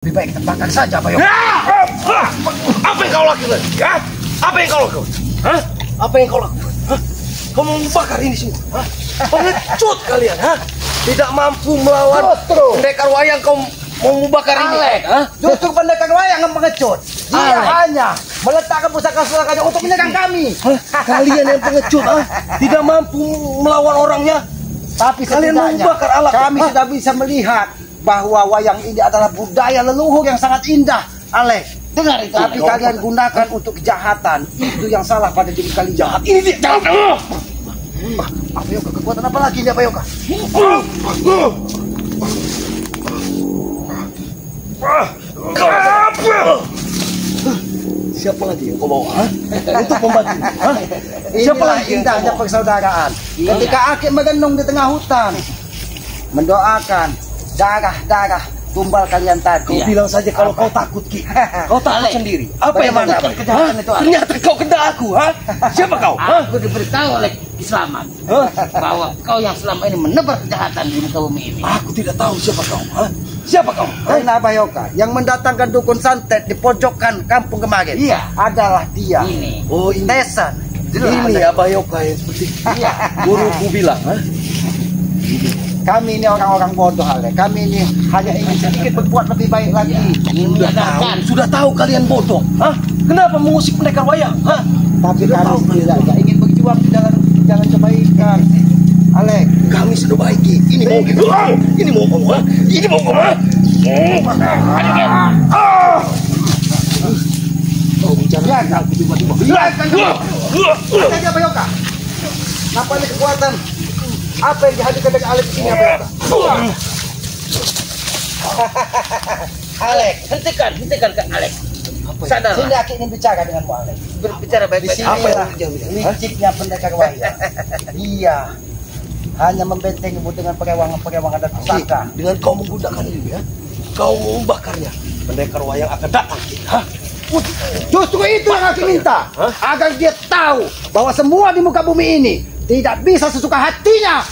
Lebih baik kita bakar saja, Bayo. Apa yang kau lakukan? Ya? Apa yang kau lakukan? Hah? Apa yang kau lakukan? Hah? Kau mau membakar ini semua? Hah? Pengecut kalian, hah? Tidak mampu melawan pendekar wayang, kau mau membakar ini? Hah? Justru pendekar wayang yang pengecut. Dia hanya meletakkan pusaka-pusakanya untuk menyerang kami. Kalian yang pengecut, hah? Tidak mampu melawan orangnya. Tapi kalian mau membakar alat. Kami sudah bisa melihat bahwa wayang ini adalah budaya leluhur yang sangat indah, Alex. Dengar itu. Tapi kalian gunakan untuk kejahatan. Itu yang salah pada diri kalian. Jahat ini dia, jahat. Apa Yoka? Kekuatan apa lagi ini, apa Yoka? Siapa lagi yang kau bawa? Hah? Untuk membantu? Hah? Siapa lagi indahnya persaudaraan? Ketika Akik merenung di tengah hutan, mendoakan darah-darah tumbal kalian tadi. Kau bilang saja kalau kau takut, Ki. Kau takut sendiri. Apa yang mana? Kejahatan itu? Ternyata kau kena aku, ha? Siapa kau? Aku diberitahu oleh Kislamat bahwa kau yang selama ini menebar kejahatan di muka bumi ini. Aku tidak tahu siapa kau, ha? Siapa kau? Karena Bayoka yang mendatangkan dukun santet di pojokan kampung kemarin, iya, adalah dia. Ini. Oh, ini. Tesan. Ini Abayoka yang seperti guruku bilang, ha? Kami ini orang-orang bodoh, Ale. Kami ini hanya ingin sedikit berbuat lebih baik lagi. Sudah tahu kalian bodoh, ha? Kenapa mengusik pendekar wayang, ha? Tapi kami tidak ingin berjuang di jalan kebaikan, Ale. Kami sudah baiki. Ini mau gitu. Ini mau kamu, ha? Ini mau kamu, ha? Oh, bicara aku tiba-tiba. Biarkan dulu. Saja Bayoka. Kenapa ini kekuatan? Apa yang dihadirkan dari Alex ini, apa Yoka? Alex, hentikan Kak Alex. Sadar. Sini Akik ingin bicara denganmu, Alex. Berbicara baik-baik. Apa yang liciknya pendekar wayang? Dia hanya membentengimu dengan perewangan-perewangan dan pusaka. Dengan kau menggunakan ini, ya, kau membakarnya, pendekar wayang akan datang, ha? Justru itu yang Akik minta, agar dia tahu bahwa semua di muka bumi ini tidak bisa sesuka hatinya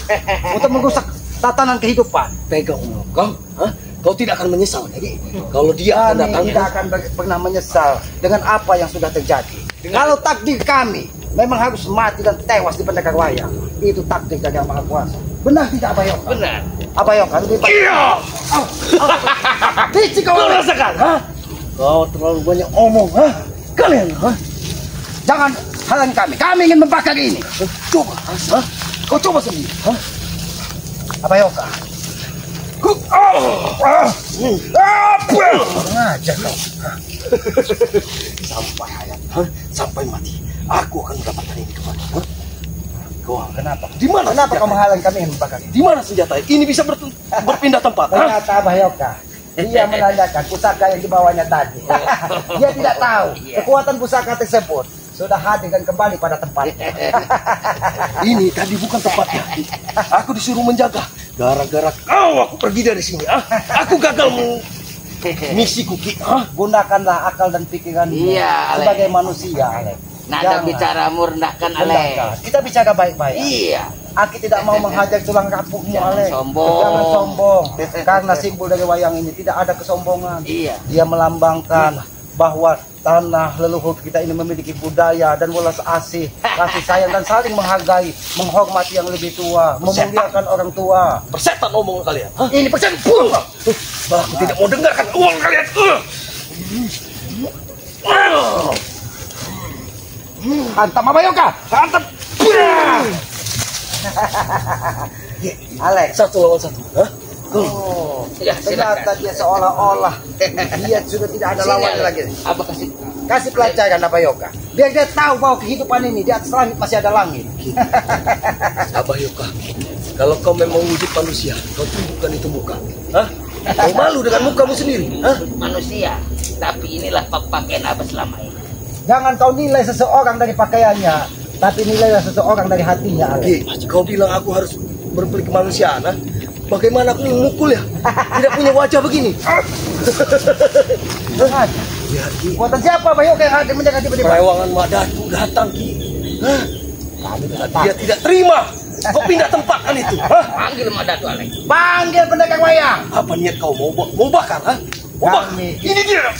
untuk merusak tatanan kehidupan. Pegang kau, ha? Kau tidak akan menyesal, jadi kalau dia akan datang, tidak akan pernah menyesal dengan apa yang sudah terjadi. Kalau takdir kami memang harus mati dan tewas di pendekar wayang, itu takdir dari Yang Maha Kuasa. Benar tidak, Abayoka? Benar. Abayoka lebih baik. Iya. Licik kau rasakan, ha? Kau terlalu banyak omong, ha? Kalian, ha? Jangan halangi kami. Kami ingin membakar ini. Coba, ha? Kau coba sendiri, ha? Abayoka. Sengaja kau. Sampai hayat, ha? Sampai mati, aku akan mendapatkan ini kembali, ha? Kau kenapa? Di mana? Kenapa kau menghalangi kami ingin membakar ini? Di mana senjata ini bisa berpindah tempat, ha? Ternyata Abayoka, dia menanyakan pusaka yang dibawanya tadi. Dia tidak tahu kekuatan pusaka tersebut sudah hadir dan kembali pada tempatnya. Ini tadi bukan tempatnya. Aku disuruh menjaga. Gara-gara kau aku pergi dari sini, ah. Aku gagal misiku, Ki. Gunakanlah akal dan pikiran sebagai manusia, Ale. Nada bicaramu rendahkan, Ale. Kita bicara baik-baik. Iya. Aki tidak mau menghajar tulang rapuhmu, Ale. Sombong. Jangan sombong. Karena simbol dari wayang ini tidak ada kesombongan. Iya. Dia melambangkan bahwa tanah leluhur kita ini memiliki budaya dan welas asih, kasih sayang dan saling menghargai, menghormati yang lebih tua, memuliakan orang tua. Persetan omongan kalian. Hah? Ini persen. Aku tidak mau dengarkan omongan kalian. Hantam Abayoka. Hantam. Alex. Satu lawan satu. Hah? Oh, Ya, ternyata dia seolah-olah dia sudah tidak ada lawan lagi. Apa Kasih pelajaran Abayoka, biar dia tahu bahwa kehidupan ini di atas langit masih ada langit. Abayoka, kalau kau memang wujud manusia, kau tunjukkan itu muka. Hah? Kau malu dengan mukamu sendiri. Hah? manusia, tapi inilah pakaian apa selama ini. Jangan kau nilai seseorang dari pakaiannya, tapi nilailah seseorang dari hatinya. Oke, kau bilang aku harus berpelik kemanusiaan, ha? Bagaimana aku memukul ya? Tidak punya wajah begini. Ya, buatan siapa Abayoka yang hadir menjaga tiba-tiba? Perewangan Madatu datang, Ki. Hah? Dia tidak terima. Kau pindah tempat kan itu. Hah? Panggil Madatu, Ale. Panggil pendekar wayang. Apa niat kau mau bakar, ha? Ini dia.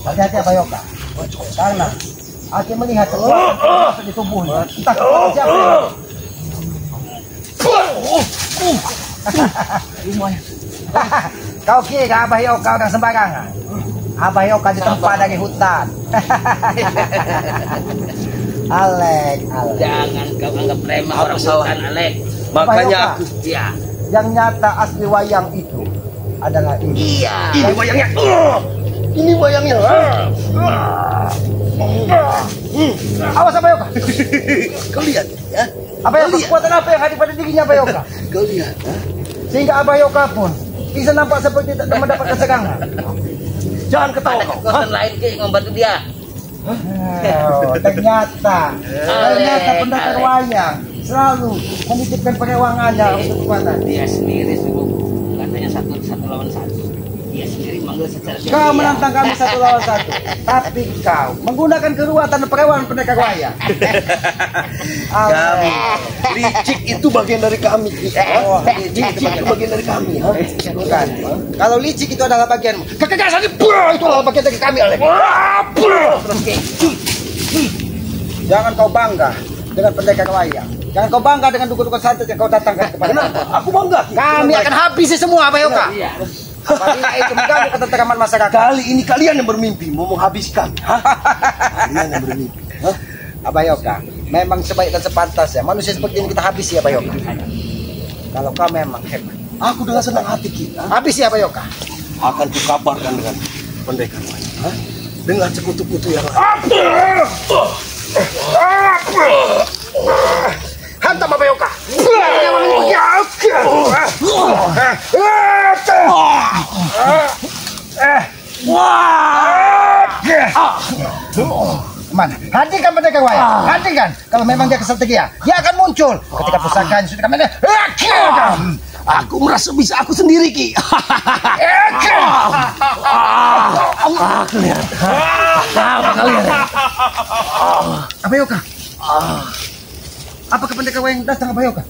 Hati-hati Abayoka. Karena Aki melihat sesuatu di tubuhnya. Entah kepada siapa. Kau kira Abayoka udah sembarangan? Abayoka ditempa dari hutan. Alek. Jangan kau anggap remeh orang hutan, Alek. Makanya aku Ya. Yang nyata asli wayang itu adalah ini. Iya. ini wayangnya. Ini wayangnya. Awas Abayoka. Kau lihat ya. Abayoka, kekuatan apa yang ada pada dirinya Abayoka? Kau lihat. Sehingga Abayoka pun bisa nampak seperti tak mendapat keserangan. Jangan ketawa Ada kau. kekuatan lain Ki yang membantu dia. Ternyata pendekar wayang selalu menitipkan perewangannya untuk kekuatan. Dia sendiri suruh katanya satu lawan satu. Dia sendiri manggil secara Kau menantang kami 1 lawan 1, tapi kau menggunakan kekuatan perewangan pendekar wayang. Kami licik itu bagian dari kami. Licik itu bagian dari kami. Bukan. Kalau licik itu adalah bagianmu. Kekejasan itu adalah bagian dari kami, Alek. terus Ki. Jangan kau bangga dengan pendekar wayang. Jangan kau bangga dengan dukun-dukun santet yang kau datangkan kepada kami. Aku bangga. Kami akan habisi semua Abayoka. Iya. Apabila itu mengganggu ketentraman masyarakat. Kali ini kalian yang bermimpi mau menghabiskan. Kalian yang bermimpi. Abayoka, memang sebaik dan sepantasnya manusia seperti ini kita habisi Abayoka. Kalau kau memang hebat, Aku dengan senang hati kita habisi Abayoka. akan kukabarkan dengan pendekar wayang. Dengan sekutu-kutu yang lain. Hantam Abayoka. Mana? Hentikan pendekar wayang. Hentikan. Kalau memang dia kesetia, dia akan muncul ketika pusakanya sudah kami. Aku merasa bisa aku sendiri, Ki. Abayoka. Apakah pendekar wayang datang Abayoka?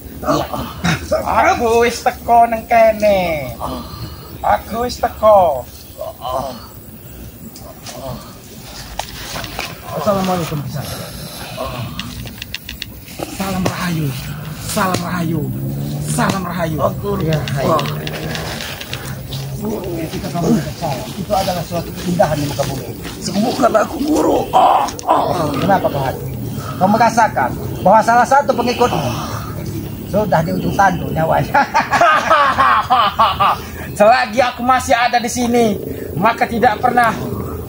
Aku wis teko nang kene. Aku wis teko. Assalamualaikum kisah. Salam rahayu. Salam rahayu. Salam rahayu. Ya, hai. Ketika kamu percaya, itu adalah suatu keindahan di muka bumi. Sembuhkan aku, Guru. Kenapa kau hati? Kau merasakan bahwa salah satu pengikutmu sudah di ujung tanduk nyawanya. Selagi aku masih ada di sini, maka tidak pernah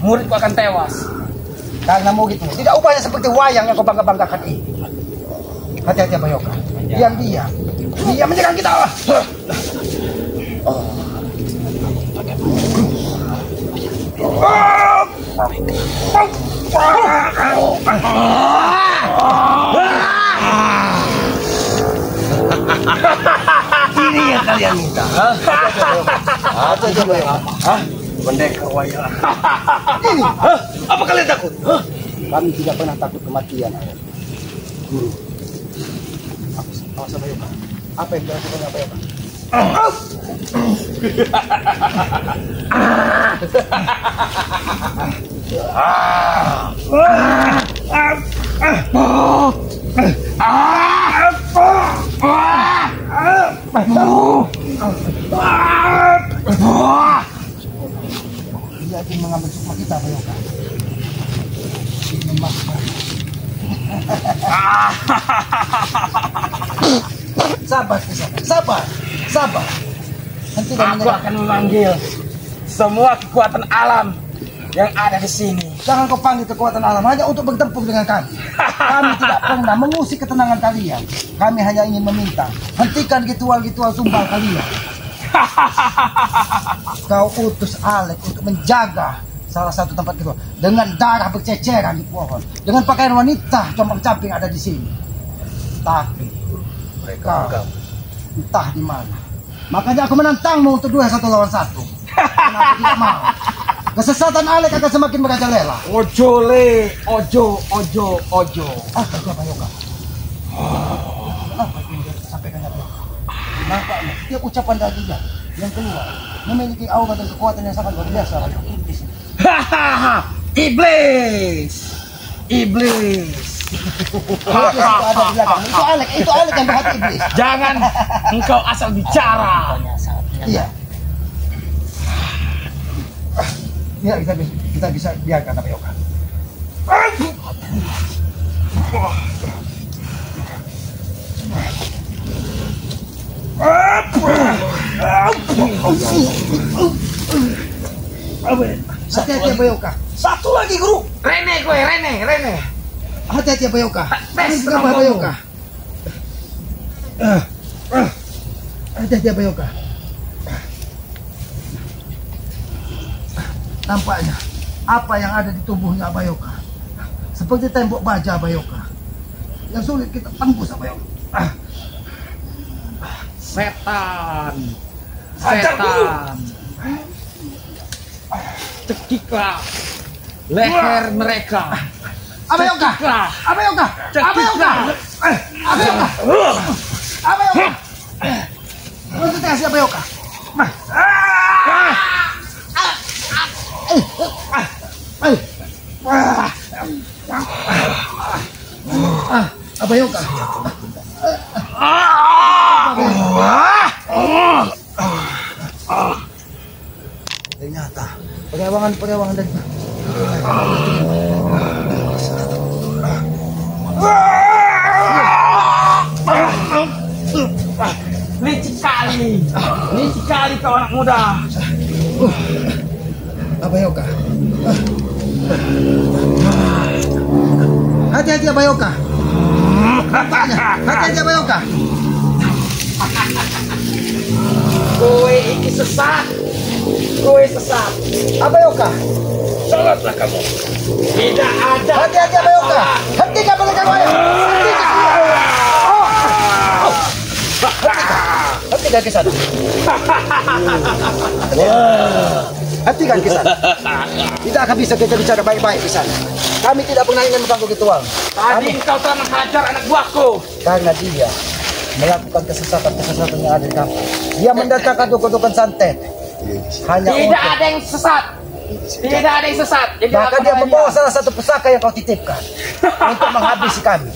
muridku akan tewas. Karena muridmu tidak upaya seperti wayang yang kau bangga-banggakan ini. Hati-hati Abayoka. Dia menyerang kita. Ini yang kalian minta. Pendekar wayang. Ini. Apa kalian takut? Kami tidak pernah takut kematian. Guru. Awas Abayoka. Apa yang dilakukan Abayoka? Dia ingin mengambil sukma kita Abayoka. Sabar, sabar. Hentikan Aku menyerang. akan memanggil semua kekuatan alam yang ada di sini. Jangan kau panggil kekuatan alam hanya untuk bertempur dengan kami. Kami tidak pernah mengusik ketenangan kalian. Kami hanya ingin meminta, hentikan ritual-ritual tumbal kalian. Kau utus Alek untuk menjaga salah satu tempat itu dengan darah berceceran di pohon, dengan pakaian wanita compang-camping ada di sini. Tapi mereka entah di mana. Makanya aku menantangmu untuk 1 lawan 1. Kenapa tidak mau? Kesesatan Alek akan semakin merajalela. Ojo le, ojo. Apa itu Abayoka? Apa yang dia sampaikan Abayoka? Nampaknya dia ucapan dari dia yang keluar memiliki aura dan kekuatan yang sangat luar biasa. Iblis. Hahaha, iblis. Iblis. Iblis itu ada di belakang. Itu Alek yang berhati iblis. Jangan engkau asal bicara. Iya. Ya, kita bisa biarkan apa Yoka. Hati-hati apa Yoka. Satu lagi guru. Rene. Hati-hati apa Yoka. Tes Apa Yoka. Hati-hati apa Yoka. Nampaknya apa yang ada di tubuhnya Abayoka seperti tembok baja Abayoka yang sulit kita tembus Abayoka. Setan. Ajar, guru. Cekiklah leher mereka. Abayoka. Cekiklah. Abayoka. Cekiklah. Abayoka. Konsentrasi Abayoka. Abayoka. Ternyata peryawangan dari Licik kali kau anak muda. Abayoka. Hati-hati Abayoka. Hati-hati Abayoka. Kowe iki sesat. Abayoka. Salatlah kamu. Tidak ada. Hati-hati Abayoka. Hentikan belakang Abayoka. Hentikan kisah. Hentikan kisah. Tidak akan bisa kita bicara baik-baik di sana. Kami tidak pernah ingin mengganggu ritual. Tadi engkau telah menghajar anak buahku. Karena dia melakukan kesesatan yang ada di kampung. Dia mendatangkan dukun-dukun santet. Hanya Tidak ada yang sesat. Tidak ada yang sesat. Jadi bahkan dia membawa salah satu pusaka yang kau titipkan untuk menghabisi kami.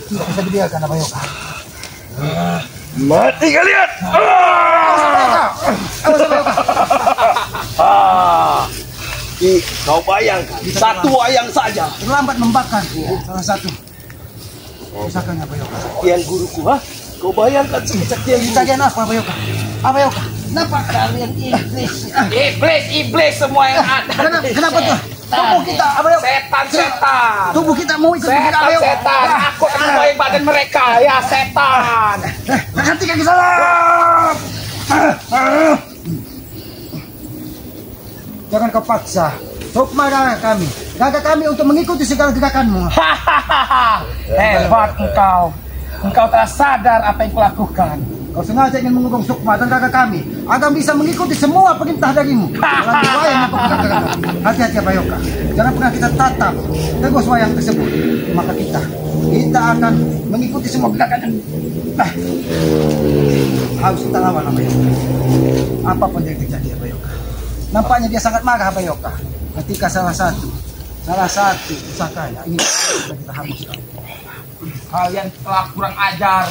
Bisa dibiarkan Abayoka. Mati kalian. Kau bayangkan satu wayang saja Terlambat membakar salah satu pusakanya Abayoka. kian guruku, ha? Kau bayangkan sekecil Kita gen apa Abayoka? Abayoka, kenapa kalian iblis? Iblis semua yang ada. Kenapa tuh? Tubuh kita Abayoka. Setan. Tubuh kita mau ikut kita Abayoka. Setan. Aku akan membawa badan mereka. Ya setan. Hentikan ke sana. Jangan kau paksa. Sukma kami. Gagah kami untuk mengikuti segala gerakanmu. Hebat engkau. Engkau telah sadar apa yang kulakukan. Kau sengaja ingin mengurung Sukma dan gagah kami agar bisa mengikuti semua perintah darimu. Dalam wayang untuk gerakan. Hati-hati Abayoka. Jangan pernah kita tatap terus wayang tersebut. Maka kita akan mengikuti semua gerakannya. Harus kita lawan Abayoka. Apapun yang terjadi Abayoka. Nampaknya dia sangat marah Abayoka. Ketika salah satu pusakanya ingin kita hanguskan. Kalian telah kurang ajar.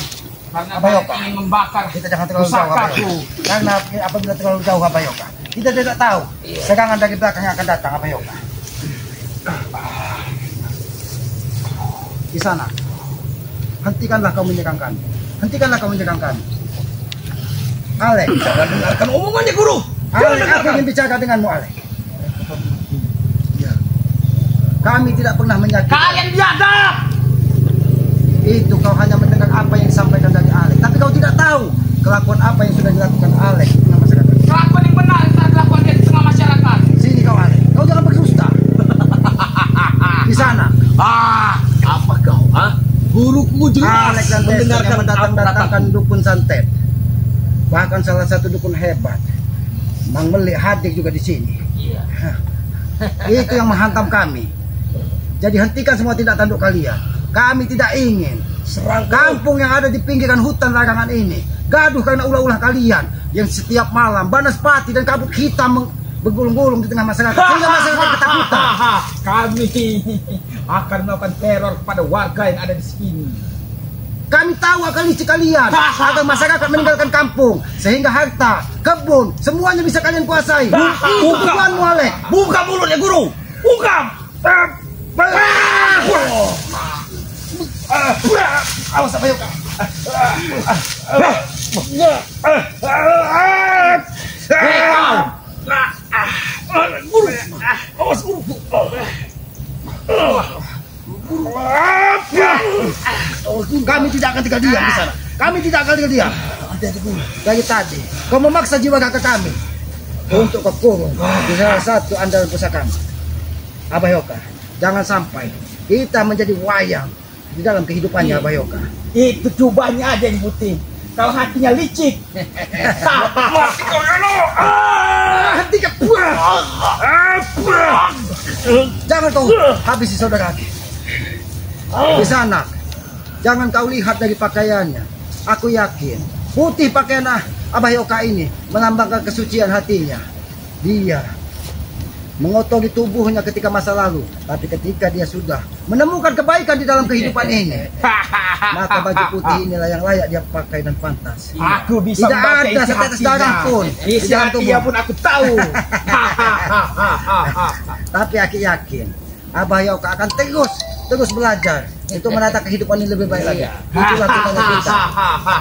Karena Abayoka. kalian ingin membakar Kita jangan terlalu jauh pusakaku. Abayoka. Karena apabila terlalu jauh Abayoka, kita tidak tahu serangan dari belakang yang akan datang Abayoka. Di sana, hentikanlah kau menyerang kami. Alek, Jangan dengarkan omongannya guru. Alek, aku ingin bicara denganmu Alek. Ya. Kami tidak pernah menyakiti. Kalian biadab. Itu kau hanya mendengar apa yang disampaikan dari Alek, tapi kau tidak tahu kelakuan apa yang sudah dilakukan Alek dengan masyarakat. Kelakuan yang benar yang telah dilakukan di tengah masyarakat. Sini kau Alek, kau jangan berdusta. Di sana. Apa kau, ha? Guruku jelas Alek dan Tessa yang mendatang-datangkan dukun santet. Bahkan salah satu dukun hebat, Mang Melik hadir juga di sini. Iya. Itu yang menghantam kami. Jadi hentikan semua tindak tanduk kalian. Kami tidak ingin serang kampung yang ada di pinggiran hutan larangan ini gaduh karena ulah-ulah kalian yang setiap malam Banaspati dan kabut hitam bergulung-gulung di tengah masyarakat sehingga masyarakat ketakutan. Kami akan melakukan teror kepada warga yang ada di sini. Kami tahu akal licik kalian agar masyarakat meninggalkan kampung sehingga harta, kebun, semuanya bisa kalian kuasai. Itu tujuanmu, Alek. Buka mulutnya guru. Buka. Awas apa yuk? Guru. Awas guru. Kami tidak akan tinggal diam di sana. Kami tidak akan tinggal diam. Dari tadi kau memaksa jiwa kakak kami untuk kau kurung di salah satu andalan pusaka kami. Abah Yoka, jangan sampai kita menjadi wayang di dalam kehidupannya Abah Yoka. Itu cobanya aja yang putih. Kalau hatinya licik. Mati kau Yono. Hentikan. Jangan kau habisi saudara. Di sana, jangan kau lihat dari pakaiannya. Aku yakin putih pakaian Abah Yoka ini melambangkan kesucian hatinya. Dia mengotori tubuhnya ketika masa lalu, tapi ketika dia sudah menemukan kebaikan di dalam kehidupan ini, maka baju putih inilah yang layak dia pakai dan pantas. Aku bisa Tidak membaca ada isi setetes hatinya. darah pun di Isi dalam hatinya tubuh. pun aku tahu. Tapi aku yakin Abah Yoka akan terus belajar untuk menata kehidupan ini lebih baik lagi. Itulah tujuan kita.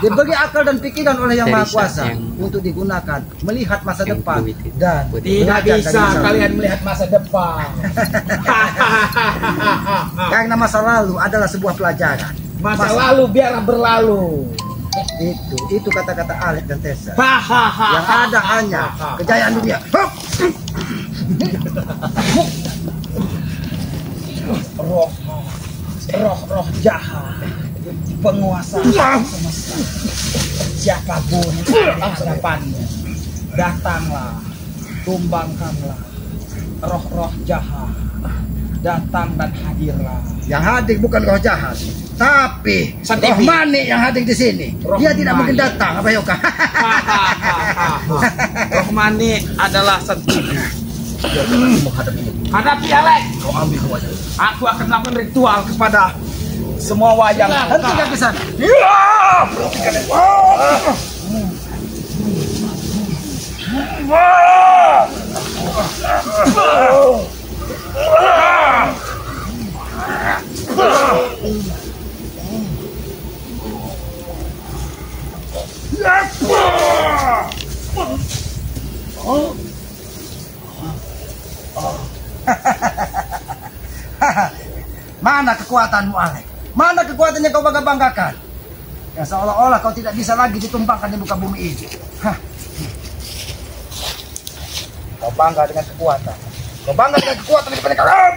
Diberi akal dan pikiran oleh Yang Maha Kuasa untuk digunakan melihat masa depan dan Tidak belajar dari bisa masa lalu. kalian melihat masa depan. Karena masa lalu adalah sebuah pelajaran. Masa lalu biarlah berlalu. Itu kata-kata Alek dan Tessa. Hahaha. Yang ada hanya kejayaan dunia. Hup! Roh jahat, penguasa semesta. Siapapun yang ada di hadapannya, datanglah, tumbangkanlah roh-roh jahat. Datang dan hadirlah. Yang hadir bukan roh jahat, tapi Santipi. roh manik yang hadir di sini. Roh Dia tidak mungkin manik. datang, Abah Yoka. Roh Mani adalah Santipi. Hadapi Alek. Kau ambil kau aja. Aku akan melakukan ritual kepada semua wayang. Hentikan ke sana. Mana kekuatanmu, Alek? Mana kekuatan yang kau bangga-banggakan? Yang seolah-olah kau tidak bisa lagi ditumpangkan di muka bumi ini. Hah. Kau bangga dengan kekuatan. Kau bangga dengan kekuatan di depan kau.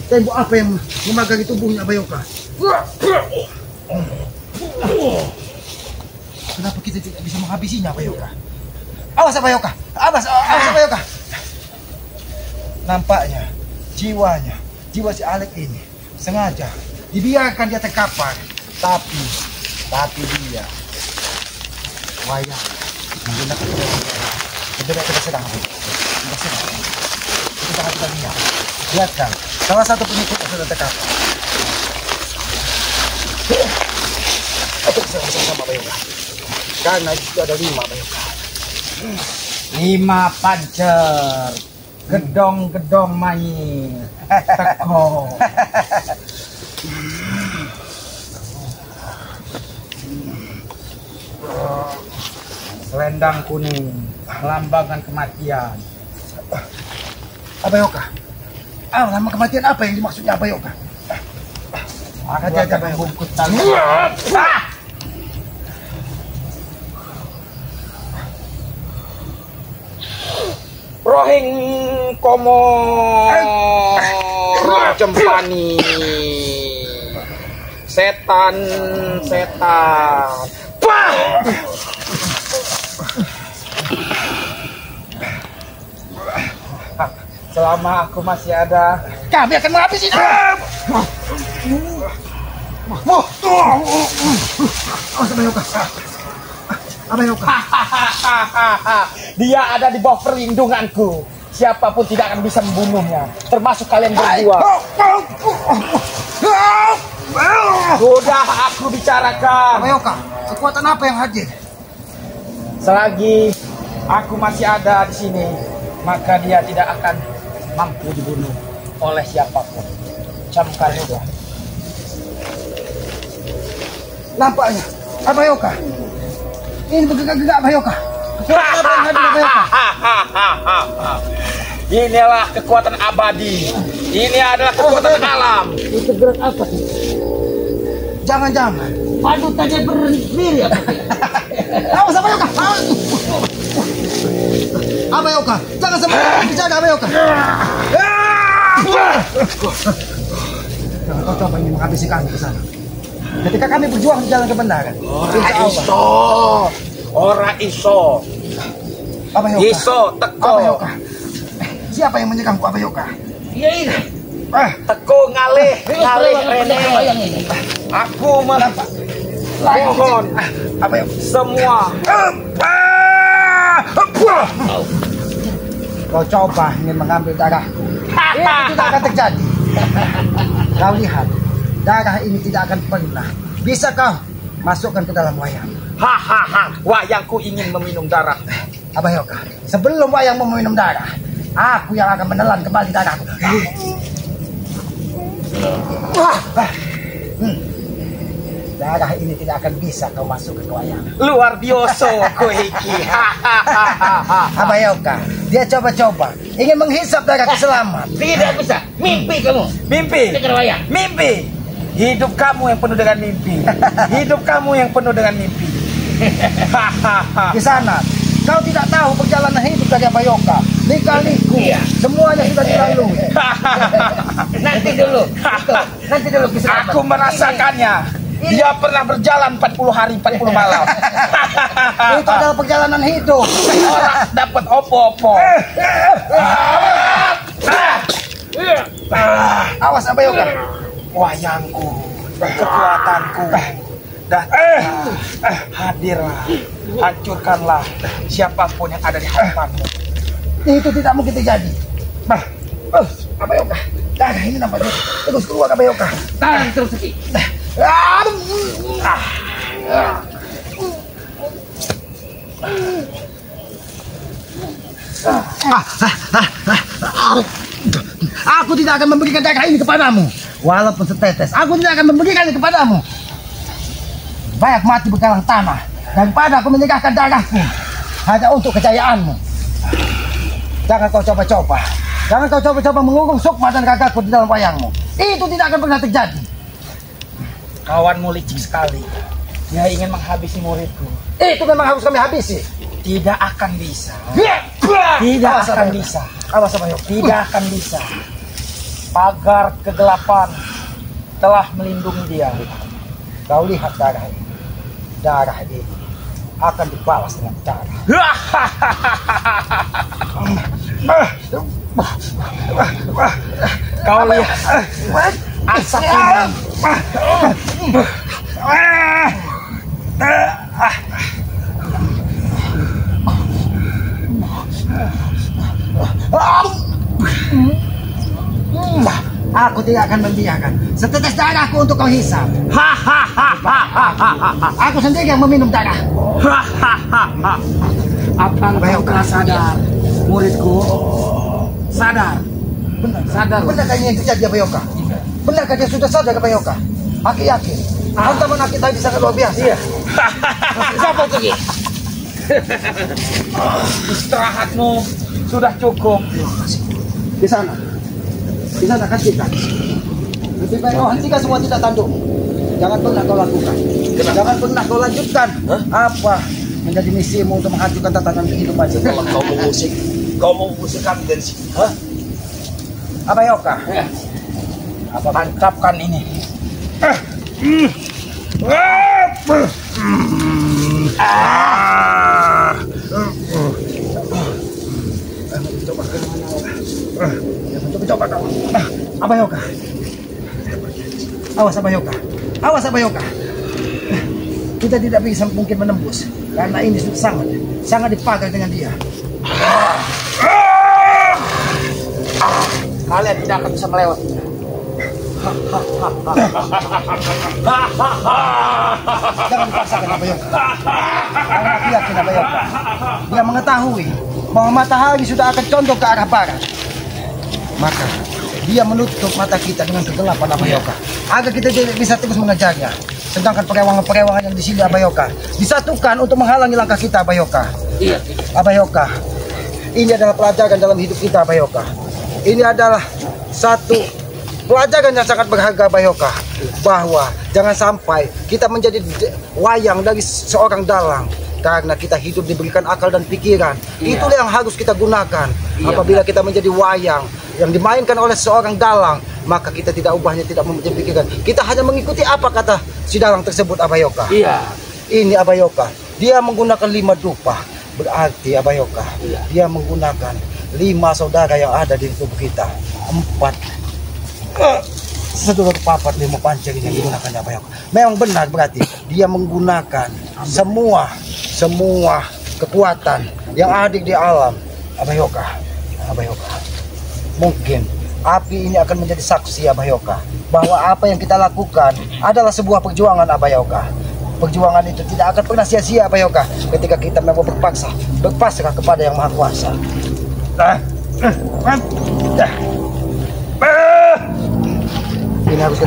Tembok apa yang memagari tubuhnya Abah Yoka? Kenapa kita tidak bisa menghabisinya, Abah Yoka? Awas Abah Yoka! Awas Abah Yoka! Nampaknya jiwa si Alek ini sengaja dibiarkan dia terkapar, tapi dia wayang menggunakan kedua sedang itu sangat kita lihat. Lihat kan, salah satu pengikutnya sudah terkapar. Ayo kita sama-sama Abah Yoka. Karena itu ada 5 Abah Yoka. 5 pancer, gedong-gedong main, teko. Selendang kuning, melambangkan kematian. Abah Yoka. Nama kematian apa yang dimaksudnya Abah Yoka? Aku akan membungkut tali. Rohing komo Cempani. Setan. Bah! Selama aku masih ada, kami akan menghabisi. Dia ada di bawah perlindunganku. Siapapun tidak akan bisa membunuhnya, termasuk kalian berdua. Sudah aku bicarakan. Abayoka, kekuatan apa yang hadir? Selagi aku masih ada di sini, maka dia tidak akan mampu dibunuh oleh siapapun. Camkan juga. Nampaknya, Abayoka. Ini bergerak-gerak Abayoka. Kekuatan apa yang hadir Abayoka? Inilah kekuatan abadi. Ini adalah kekuatan alam. Itu gerak apa sih? Jangan-jangan. Padu tadi berdiri apa sih? Awas Abayoka. Abayoka, jangan sampai dijaga Abayoka. Jangan kau coba ingin menghabisi kami ke sana. Ketika kami berjuang di jalan kebenaran. Ora iso. Abayoka. Iso teko. Abayoka. Siapa yang menyerangku Abayoka? Iya ini. Teko ngalih rene. Yang ini. Aku mohon Abayoka. semua. Kau coba ingin mengambil darahku. Itu tidak akan terjadi. Kau lihat, darah ini tidak akan pernah bisa kau masukkan ke dalam wayang. Hahaha, wayangku ingin meminum darah. Abayoka, sebelum wayang meminum darah, aku yang akan menelan kembali darahku. Darah ini tidak akan bisa kau masukkan ke wayang. Luar biasa kowe iki. Abayoka, dia coba-coba ingin menghisap darah selamat. Tidak bisa. Mimpi kamu. Mimpi. Dengar wayang. Mimpi. Hidup kamu yang penuh dengan mimpi. Hidup kamu yang penuh dengan mimpi. Di sana, kau tidak tahu perjalanan hidup dari Abayoka. Lika-liku, Iya. semuanya sudah dilalui. Nanti dulu. Nanti dulu bisa. Aku merasakannya. Dia pernah berjalan 40 hari 40 malam. Itu adalah perjalanan hidup. Orang dapat opo-opo. Awas Abayoka. Wayangku, kekuatanku, dan hadirlah, hancurkanlah siapapun yang ada di hadapanmu. Itu tidak mungkin terjadi. Abayoka, darah ini nampaknya terus keluar Abayoka. Tahan terus Ki. Aku tidak akan memberikan darah ini kepadamu. Walaupun setetes, aku tidak akan memberikannya kepadamu. Baik mati berkalang tanah daripada aku menyerahkan darahku hanya untuk kejayaanmu. Jangan kau coba-coba. Jangan kau coba-coba mengurung Sukma dan kakakku di dalam wayangmu. Itu tidak akan pernah terjadi. Kawanmu licik sekali. Dia ingin menghabisi muridku. Itu memang harus kami habisi. Tidak akan bisa. Tidak akan bisa. Awas Abayoka. Tidak akan bisa. Pagar kegelapan telah melindungi dia. Kau lihat darah ini. Darah ini akan dibalas dengan darah. Kau lihat asap ini. Aku tidak akan membiarkan setetes darahku untuk kau hisap. Aku sendiri yang meminum darah. Apakah kau telah sadar, muridku? Sadar. Sadar. Benarkah ini yang terjadi Abayoka? Benarkah dia sudah sadar Abayoka? Aku yakin. Hantaman kita ini sangat luar biasa. Iya. Siapa itu Ki? Istirahatmu sudah cukup. Di sana. Di sana kan kita. Lebih baik kau hentikan semua tidak tandukmu. Jangan pernah kau lakukan. Jangan pernah kau lanjutkan. Apa menjadi misimu untuk menghancurkan tatanan kehidupan. Setelah kau mengusik kau mau usir kami dari sini? Hah? Abayoka, Ya. apa mantapkan ini? Coba kau. Abayoka. Awas Abayoka. Awas Abayoka. Kita tidak bisa mungkin menembus karena ini sudah sangat dipakai dengan dia. Kalian tidak akan bisa melewatinya. Jangan dipaksakan Abayoka. Karena aku yakin Abayoka. Dia mengetahui bahwa matahari sudah akan condong ke arah barat. Maka dia menutup mata kita dengan kegelapan Abayoka. Agar kita tidak bisa terus mengejarnya. Sedangkan perewangan-perewangan yang di sini Abayoka disatukan untuk menghalangi langkah kita Abayoka. Iya. Abayoka, ini adalah pelajaran dalam hidup kita Abayoka. Ini adalah satu pelajaran yang sangat berharga Abayoka, bahwa jangan sampai kita menjadi wayang dari seorang dalang. Karena kita hidup diberikan akal dan pikiran. Iya. Itulah yang harus kita gunakan. Iya. Apabila kita menjadi wayang yang dimainkan oleh seorang dalang, maka kita tidak ubahnya, tidak mempunyai pikiran. Kita hanya mengikuti apa kata si dalang tersebut Abayoka. Iya. Ini Abayoka, dia menggunakan 5 dupa. Berarti Abayoka, Iya. dia menggunakan 5 saudara yang ada di tubuh kita. 4 sedulur papat 5 pancing yang digunakan Abayoka. Memang benar, berarti dia menggunakan semua kekuatan yang ada di alam Abayoka. Abayoka, mungkin api ini akan menjadi saksi Abayoka bahwa apa yang kita lakukan adalah sebuah perjuangan Abayoka. Perjuangan itu tidak akan pernah sia-sia Abayoka ketika kita memang berpasrah kepada Yang Maha Kuasa. Ini harus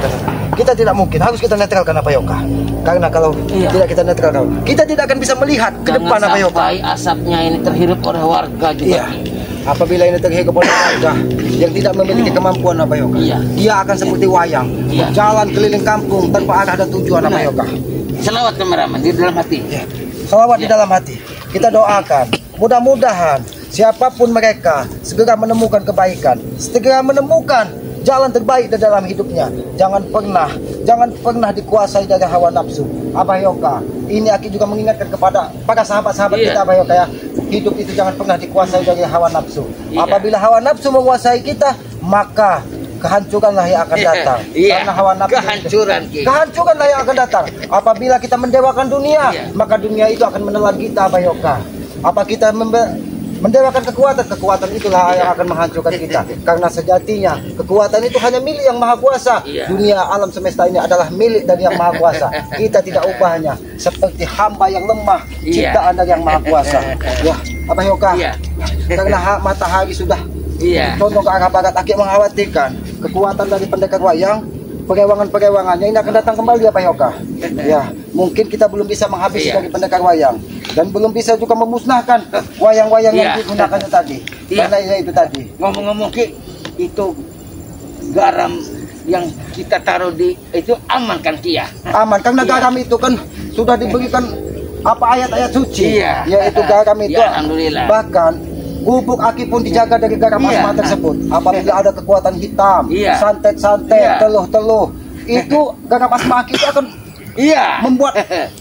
kita tidak mungkin, harus kita netralkan Abayoka. Karena kalau tidak kita netralkan, kita tidak akan bisa melihat ke depan Abayoka. Sampai asapnya ini terhirup oleh warga juga. Iya. Apabila ini terhirup oleh warga yang tidak memiliki kemampuan Abayoka, Iya. dia akan seperti wayang, Iya. jalan keliling kampung tanpa arah dan tujuan Benar. Abayoka. Selawat kameramen di dalam hati. Ya. Salawat di dalam hati. Kita doakan, mudah-mudahan siapapun mereka segera menemukan kebaikan, segera menemukan jalan terbaik di dalam hidupnya. Jangan pernah dikuasai dari hawa nafsu. Abayoka, ini Aki juga mengingatkan kepada para sahabat-sahabat Iya. kita Abayoka ya. Hidup itu jangan pernah dikuasai dari hawa nafsu. Iya. Apabila hawa nafsu menguasai kita, maka kehancuranlah yang akan datang. Iya. Karena hawa nafsu Kehancuran, Ki. kehancuranlah yang akan datang. Apabila kita mendewakan dunia, Iya. maka dunia itu akan menelan kita Abayoka. Apa kita mendewakan kekuatan itulah yang akan menghancurkan kita. Karena sejatinya kekuatan itu hanya milik Yang Maha Kuasa. Iya. Dunia alam semesta ini adalah milik dari Yang Maha Kuasa. Kita tidak ubahnya seperti hamba yang lemah, Iya. ciptaan dari Yang Maha Kuasa. Ya, Abayoka. Iya. Karena matahari sudah Iya. condong ke arah barat, Aki mengkhawatirkan kekuatan dari pendekar wayang, perewangan-perewangannya ini akan datang kembali Abayoka. Ya, mungkin kita belum bisa menghabisi Iya. dari pendekar wayang dan belum bisa juga memusnahkan wayang-wayang yang Iya. digunakannya tadi. Iya. Karena ya itu tadi. Ngomong-ngomong Ki, itu garam yang kita taruh di itu aman kan Ki ya? Aman karena Iya. garam itu kan sudah diberikan ayat-ayat suci. Iya. Yaitu garam itu. Ya, alhamdulillah. Bahkan gubuk Aki pun dijaga dari garam Iya. asma tersebut. Apabila ada kekuatan hitam, Iya. santet-santet, Iya. teluh-teluh, itu garam asma Aki itu akan Iya. membuat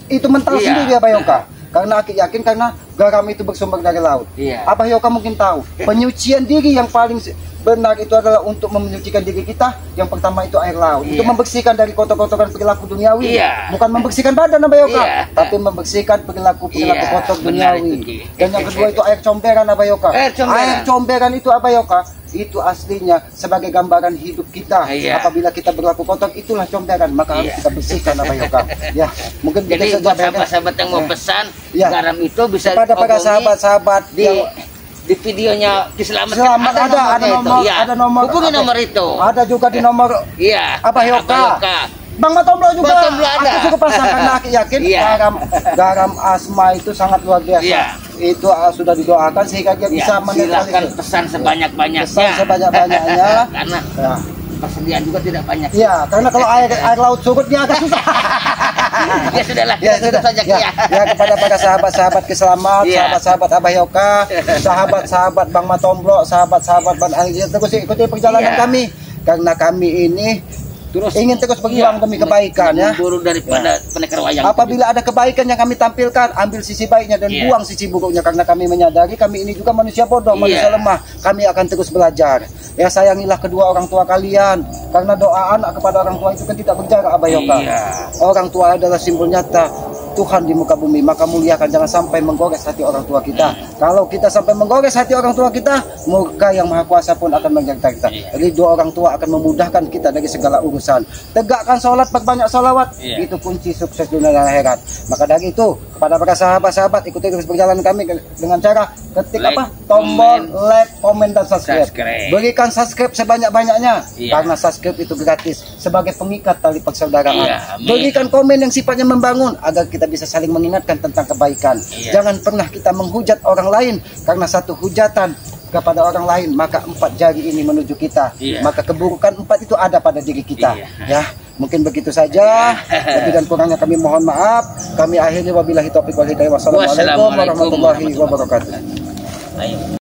itu mental Iya. sendiri Abayoka. Karena Aki yakin karena garam itu bersumber dari laut. Iya. Abayoka mungkin tahu penyucian diri yang paling benar itu adalah untuk menyucikan diri kita. Yang pertama itu air laut. Iya. Itu membersihkan dari kotor-kotoran perilaku duniawi. Iya. Bukan membersihkan badan Abayoka, Iya. tapi membersihkan perilaku Iya, kotor benar duniawi. itu, Ki. Dan yang kedua itu air comberan Abayoka. Air comberan. Air comberan itu Abayoka, itu aslinya sebagai gambaran hidup kita. Iya. Apabila kita berlaku kotor, itulah comberan, maka harus Iya. kita bersihkan Abayoka. Ya, mungkin Jadi kita buat saja sahabat-sahabat yang mau pesan Iya. garam itu bisa kepada para hubungi sahabat-sahabat di videonya Kiselamat Selamat kan ada nomornya itu. nomor, Iya. ada nomor, Hubungi nomor itu. ada juga di nomor Iya. Abayoka. Bang Matomblo juga. Bang Matomblo ada. Aku cukup pasang karena aku yakin Iya. garam asma itu sangat luar biasa. Iya. Itu sudah didoakan sehingga dia bisa Ya, silakan menetralisir. pesan sebanyak-banyaknya. Pesan sebanyak-banyaknya. Karena Ya. persediaan juga tidak banyak. Iya, karena kalau air laut surut dia agak susah. Ya sudahlah, Ya kita tutup sudah. saja Ya, ya. ya kepada para sahabat-sahabat keselamat, Ya. sahabat-sahabat Abah Yoka, sahabat-sahabat Bang Matomblo, sahabat-sahabat Bang Anggi, terus ikuti perjalanan Ya. kami karena kami ini Terus ingin terus berjuang demi kebaikan ya. Buru daripada pendekar wayang. Apabila ada kebaikan yang kami tampilkan, ambil sisi baiknya dan Iya. buang sisi buruknya karena kami menyadari kami ini juga manusia bodoh, Iya. manusia lemah. Kami akan terus belajar. Ya sayangilah kedua orang tua kalian karena doa anak kepada orang tua itu kan tidak berjarak Abah Yoka. Iya. Orang tua adalah simbol nyata Tuhan di muka bumi, maka muliakan, jangan sampai menggores hati orang tua kita. Kalau kita sampai menggores hati orang tua kita, murka yang maha kuasa pun akan menyertai kita. Jadi dua orang tua akan memudahkan kita dari segala urusan. Tegakkan sholat, perbanyak sholawat, Iya. itu kunci sukses dunia dan akhirat. Maka dari itu, kepada para sahabat-sahabat, ikuti terus perjalanan kami dengan cara ketik Like, tombol comment, like, komen dan subscribe. subscribe. Berikan subscribe sebanyak-banyaknya, Iya. karena subscribe itu gratis sebagai pengikat tali persaudaraan. Iya, amin. Berikan komen yang sifatnya membangun agar kita bisa saling mengingatkan tentang kebaikan. Iya. Jangan pernah kita menghujat orang lain karena satu hujatan kepada orang lain maka 4 jari ini menuju kita. Iya. Maka keburukan 4 itu ada pada diri kita. Iya. Ya, mungkin begitu saja. Lebih dan kurangnya kami mohon maaf. Kami akhiri wabillahi taufiq wal hidayah. Wassalamualaikum warahmatullahi wabarakatuh. Ayo.